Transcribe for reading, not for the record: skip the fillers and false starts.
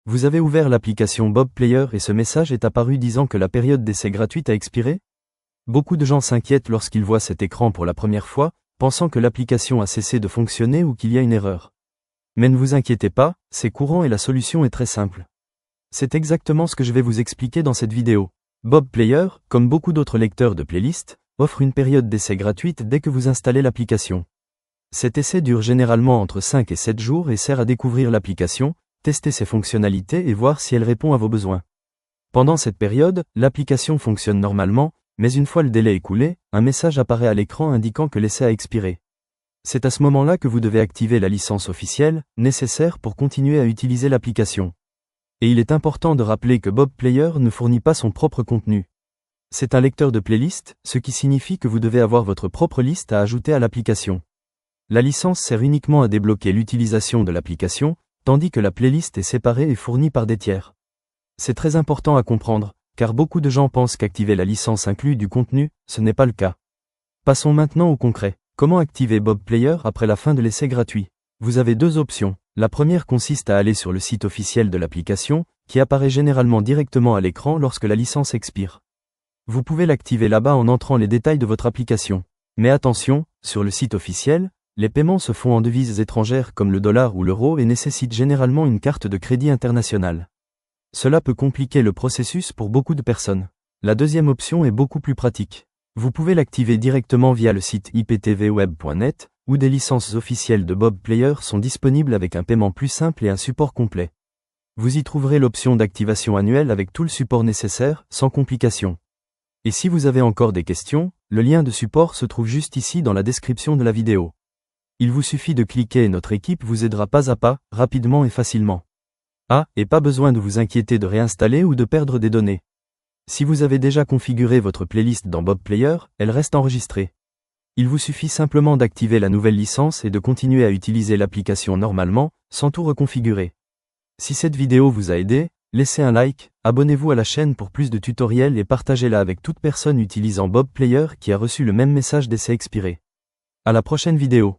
Vous avez ouvert l'application Bob Player et ce message est apparu disant que la période d'essai gratuite a expiré? Beaucoup de gens s'inquiètent lorsqu'ils voient cet écran pour la première fois, pensant que l'application a cessé de fonctionner ou qu'il y a une erreur. Mais ne vous inquiétez pas, c'est courant et la solution est très simple. C'est exactement ce que je vais vous expliquer dans cette vidéo. Bob Player, comme beaucoup d'autres lecteurs de playlists, offre une période d'essai gratuite dès que vous installez l'application. Cet essai dure généralement entre 5 et 7 jours et sert à découvrir l'application, tester ses fonctionnalités et voir si elle répond à vos besoins. Pendant cette période, l'application fonctionne normalement, mais une fois le délai écoulé, un message apparaît à l'écran indiquant que l'essai a expiré. C'est à ce moment-là que vous devez activer la licence officielle, nécessaire pour continuer à utiliser l'application. Et il est important de rappeler que Bob Player ne fournit pas son propre contenu. C'est un lecteur de playlist, ce qui signifie que vous devez avoir votre propre liste à ajouter à l'application. La licence sert uniquement à débloquer l'utilisation de l'application, tandis que la playlist est séparée et fournie par des tiers. C'est très important à comprendre, car beaucoup de gens pensent qu'activer la licence inclut du contenu, ce n'est pas le cas. Passons maintenant au concret. Comment activer Bob Player après la fin de l'essai gratuit? Vous avez deux options. La première consiste à aller sur le site officiel de l'application, qui apparaît généralement directement à l'écran lorsque la licence expire. Vous pouvez l'activer là-bas en entrant les détails de votre application. Mais attention, sur le site officiel, les paiements se font en devises étrangères comme le dollar ou l'euro et nécessitent généralement une carte de crédit internationale. Cela peut compliquer le processus pour beaucoup de personnes. La deuxième option est beaucoup plus pratique. Vous pouvez l'activer directement via le site iptvweb.net, où des licences officielles de Bob Player sont disponibles avec un paiement plus simple et un support complet. Vous y trouverez l'option d'activation annuelle avec tout le support nécessaire, sans complications. Et si vous avez encore des questions, le lien de support se trouve juste ici dans la description de la vidéo. Il vous suffit de cliquer et notre équipe vous aidera pas à pas, rapidement et facilement. Ah, et pas besoin de vous inquiéter de réinstaller ou de perdre des données. Si vous avez déjà configuré votre playlist dans Bob Player, elle reste enregistrée. Il vous suffit simplement d'activer la nouvelle licence et de continuer à utiliser l'application normalement, sans tout reconfigurer. Si cette vidéo vous a aidé, laissez un like, abonnez-vous à la chaîne pour plus de tutoriels et partagez-la avec toute personne utilisant Bob Player qui a reçu le même message d'essai expiré. À la prochaine vidéo.